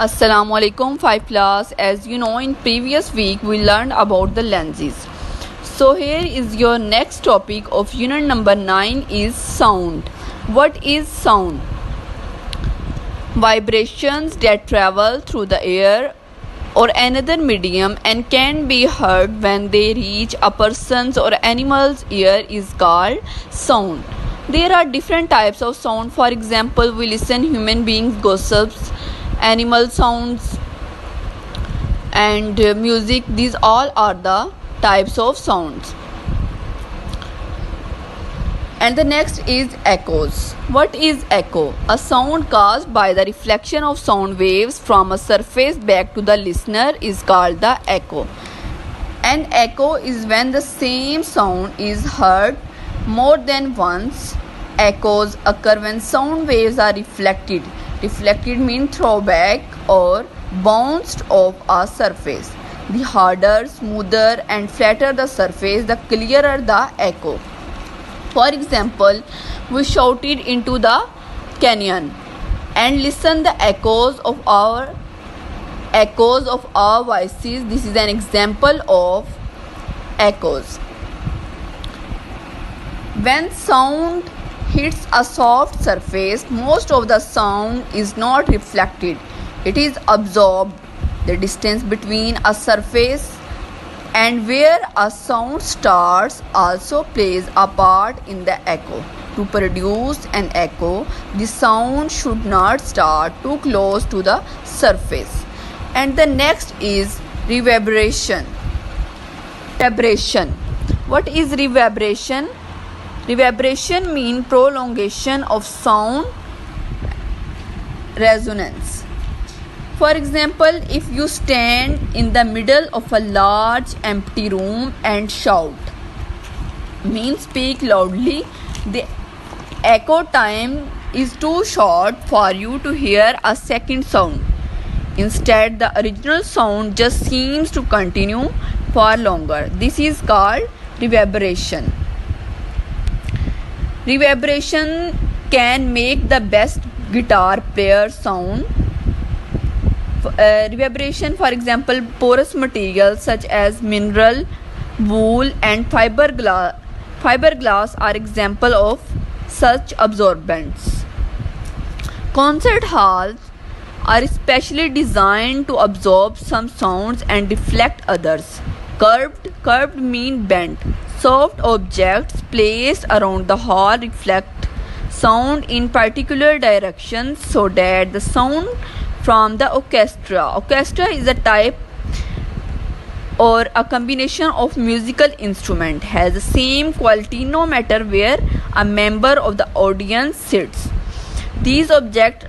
Assalamu alaikum 5 class. As you know, in previous week we learned about the lenses. So here is your next topic of unit number 9 is sound. What is sound? Vibrations that travel through the air or another medium and can be heard when they reach a person's or animal's ear is called sound. There are different types of sound. For example, we listen human beings gossips, animal sounds and music. These all are the types of sounds. And the next is echoes. What is echo? A sound caused by the reflection of sound waves from a surface back to the listener is called the echo. An echo is when the same sound is heard more than once. Echoes occur when sound waves are reflected. Reflected means throwback or bounced off a surface. The harder, smoother and flatter the surface, the clearer the echo. For example, we shouted into the canyon and listened the echoes of our voices. This is an example of echoes. When sound hits a soft surface, most of the sound is not reflected. It is absorbed. The distance between a surface and where a sound starts also plays a part in the echo. To produce an echo, the sound should not start too close to the surface. And the next is reverberation. What is reverberation? Reverberation means prolongation of sound resonance. For example, if you stand in the middle of a large empty room and shout, means speak loudly, the echo time is too short for you to hear a second sound. Instead, the original sound just seems to continue for longer. This is called reverberation. Reverberation can make the best guitar player sound. Reverberation, for example, porous materials such as mineral, wool and fiberglass are example of such absorbents. Concert halls are specially designed to absorb some sounds and reflect others. Curved mean bent. Soft objects placed around the hall reflect sound in particular directions so that the sound from the orchestra. Orchestra is a type or a combination of musical instrument has the same quality no matter where a member of the audience sits. These objects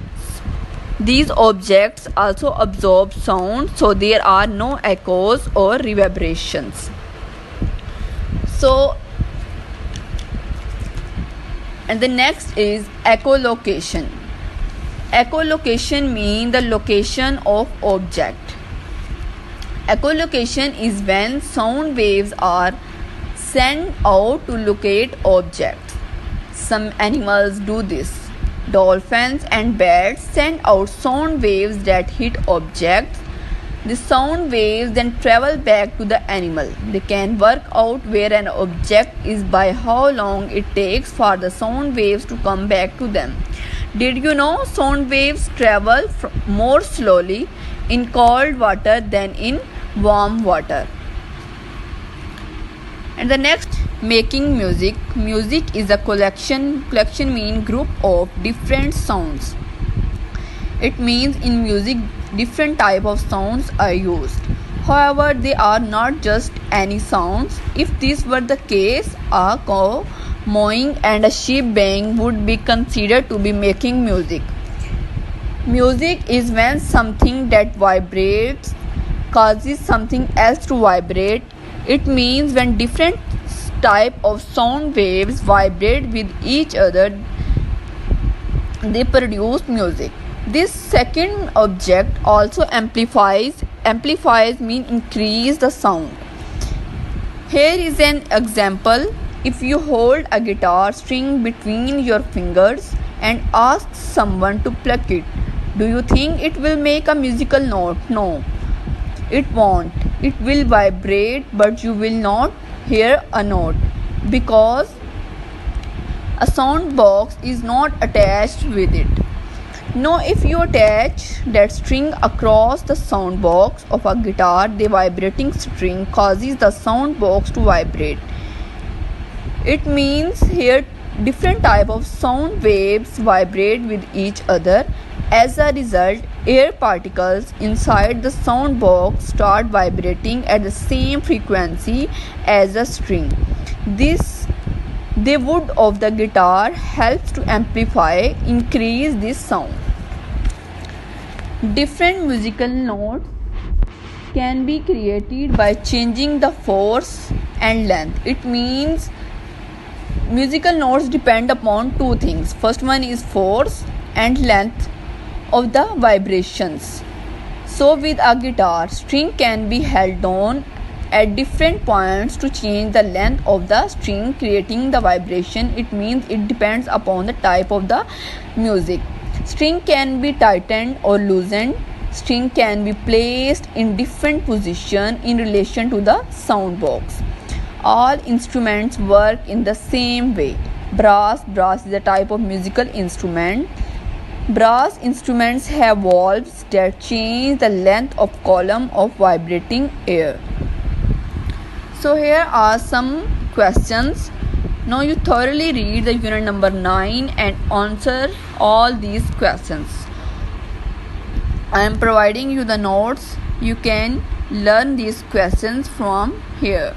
also absorb sound, so there are no echoes or reverberations. And the next is echolocation. Echolocation means the location of object. Echolocation is when sound waves are sent out to locate objects. Some animals do this. Dolphins and bats send out sound waves that hit objects. The sound waves then travel back to the animal. They can work out where an object is by how long it takes for the sound waves to come back to them. Did you know sound waves travel more slowly in cold water than in warm water? And the next, making music. Music is a collection means group of different sounds. It means in music different type of sounds are used. However, they are not just any sounds. If this were the case, a cow mowing and a sheep baying would be considered to be making music. Music is when something that vibrates causes something else to vibrate. It means when different type of sound waves vibrate with each other, they produce music. This second object also amplifies mean increase the sound. Here is an example. If you hold a guitar string between your fingers and ask someone to pluck it, Do you think it will make a musical note? No, it won't. It will vibrate, but you will not hear a note because a sound box is not attached with it. Now, if you attach that string across the sound box of a guitar, the vibrating string causes the sound box to vibrate. It means here different type of sound waves vibrate with each other. As a result, air particles inside the sound box start vibrating at the same frequency as the string. The wood of the guitar helps to increase this sound. Different musical notes can be created by changing the force and length. It means musical notes depend upon two things. First one is force and length of the vibrations. So with a guitar, string can be held on at different points to change the length of the string, creating the vibration. It means it depends upon the type of the music. String can be tightened or loosened. String can be placed in different position in relation to the sound box. All instruments work in the same way. Brass is a type of musical instrument. Brass instruments have valves that change the length of column of vibrating air. So here are some questions. Now you thoroughly read the unit number 9 and answer all these questions. I am providing you the notes. You can learn these questions from here.